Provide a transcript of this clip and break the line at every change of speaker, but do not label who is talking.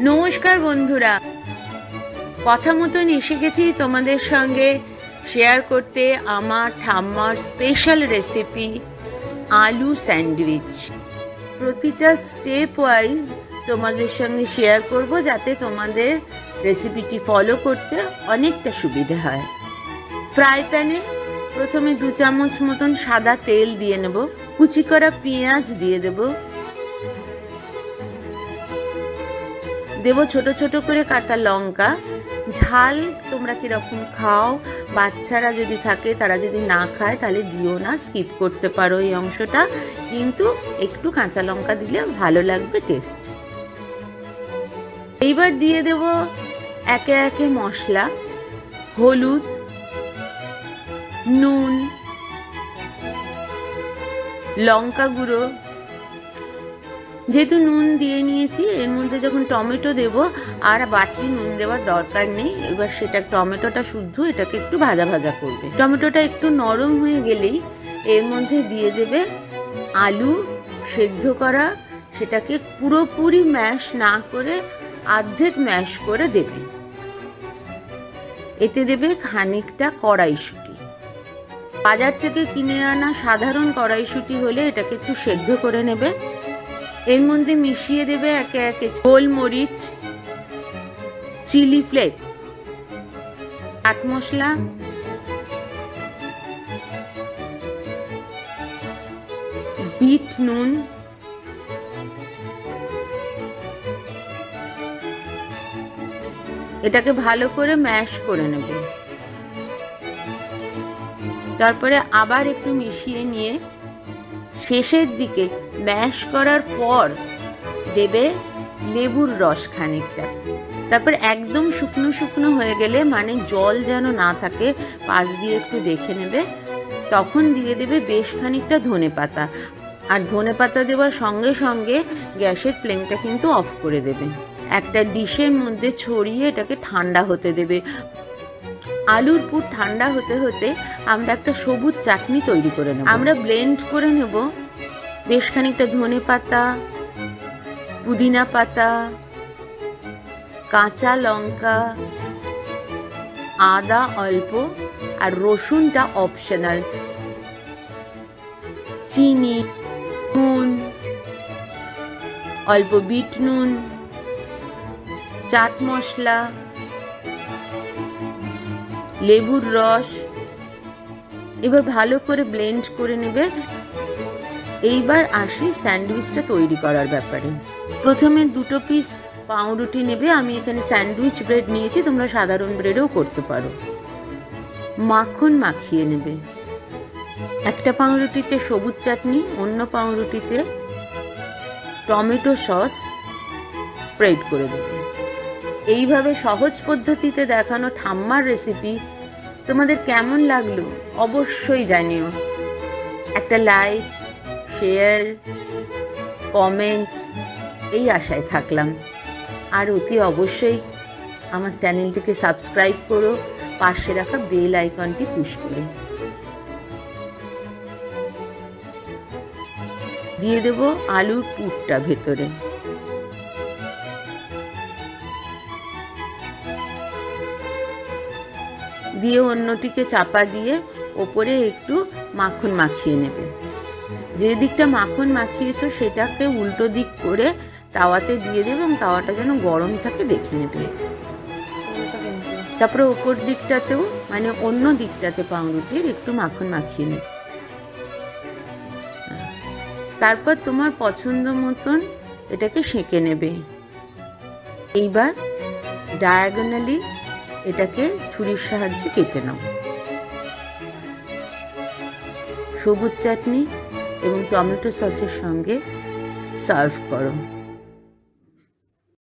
নমস্কার বন্ধুরা, কথা মতন এসে গেছি তোমাদের সঙ্গে শেয়ার করতে আমার ঠাম্মার স্পেশাল রেসিপি আলু স্যান্ডউইচ। প্রতিটা স্টেপ ওয়াইজ তোমাদের সঙ্গে শেয়ার করব, যাতে তোমাদের রেসিপিটি ফলো করতে অনেকটা সুবিধে হয়। ফ্রাই প্যানে প্রথমে 2 চামচ মতন সাদা তেল দিয়ে নেব, কুচি করা পেঁয়াজ দিয়ে দেবো, ছোট ছোট করে কাটা লঙ্কা। ঝাল তোমরা কিরকম খাও, বাচ্চারা যদি থাকে তারা যদি না খায় তাহলে দিও না, স্কিপ করতে পারো এই অংশটা, কিন্তু একটু কাঁচা লঙ্কা দিলে ভালো লাগবে টেস্ট। এইবার দিয়ে দেব একে একে মশলা, হলুদ, নুন, লঙ্কা গুঁড়ো। যেহেতু নুন দিয়ে নিয়েছি, এর মধ্যে যখন টমেটো দেব আর বাড়তি নুন দেওয়ার দরকার নেই। এবার সেটা টমেটোটা শুদ্ধ, এটাকে একটু ভাজা ভাজা করবে। টমেটোটা একটু নরম হয়ে গেলেই এর মধ্যে দিয়ে দেবে আলু সেদ্ধ করা, সেটাকে পুরোপুরি ম্যাশ না করে অর্ধেক ম্যাশ করে দেবে। এতে দেবে খানিকটা কড়াইশুঁটি। বাজার থেকে কিনে আনা সাধারণ কড়াইশুঁটি হলে এটাকে একটু সেদ্ধ করে নেবে। এর মধ্যে মিশিয়ে দেবে একে একে গোলমরিচ, চিলি ফ্লেক, চাট মশলা, বিট নুন, এটাকে ভালো করে ম্যাশ করে নেবে। তারপরে আবার একটু মিশিয়ে নিয়ে শেষের দিকে ম্যাশ করার পর দেবে লেবুর রস খানিকটা। তারপর একদম শুকনো শুকনো হয়ে গেলে, মানে জল যেন না থাকে, পাশ দিয়ে একটু দেখে নেবে, তখন দিয়ে দেবে বেশ খানিকটা ধনেপাতা। আর ধনেপাতা দেওয়ার সঙ্গে সঙ্গে গ্যাসের ফ্লেমটা কিন্তু অফ করে দেবে। একটা ডিশের মধ্যে ছড়িয়ে এটাকে ঠান্ডা হতে দেবে। আলুর পুর ঠান্ডা হতে হতে আমরা একটা সবুজ চাটনি তৈরি করে নেব। আমরা ব্লেন্ড করে নেব বেশ খানিকটা ধনেপাতা, পুদিনা পাতা, কাঁচা লঙ্কা, আদা অল্প, আর রসুনটা অপশনাল, চিনি, নুন, অল্প বিট নুন, চাট মশলা, লেবুর রস। এবার ভালো করে ব্লেন্ড করে নেবে। এইবার আসি স্যান্ডউইচটা তৈরি করার ব্যাপারে। প্রথমে 2 পিস পাউরুটি নেবে। আমি এখানে স্যান্ডউইচ ব্রেড নিয়েছি, তোমরা সাধারণ ব্রেডেও করতে পারো। মাখন মাখিয়ে নেবে। একটা পাউরুটিতে সবুজ চাটনি, অন্য পাউরুটিতে টমেটো সস স্প্রেড করে দেবে। এইভাবে সহজ পদ্ধতিতে দেখানো ঠাম্মার রেসিপি তোমাদের কেমন লাগলো অবশ্যই জানিও। একটা লাইক, শেয়ার, কমেন্টস এই আশায় থাকলাম। আর অতি অবশ্যই আমার চ্যানেলটিকে সাবস্ক্রাইব করো, পাশে রাখা বেল আইকনটি পুশ করে। দিয়ে দেব আলুর পুরটা ভেতরে। দিয়ে অন্যটিকে চাপা দিয়ে ওপরে একটু মাখন মাখিয়ে নেবে। যে দিকটা মাখন মাখিয়েছো সেটাকে উল্টো দিক করে তাওয়াতে দিয়ে দেবে, এবং তাওয়াটা যেন গরম থাকে দেখে নেবে। তারপরে ওপর দিকটাতেও, মানে অন্য দিকটাতে পাউরুটির একটু মাখন মাখিয়ে নেবে। তারপর তোমার পছন্দ মতন এটাকে সেঁকে নেবে। এইবার ডায়াগোনালি এটাকে ছুরির সাহায্যে কেটে নাও। সবুজ চাটনি এবং টমেটো সসের সঙ্গে সার্ভ করো।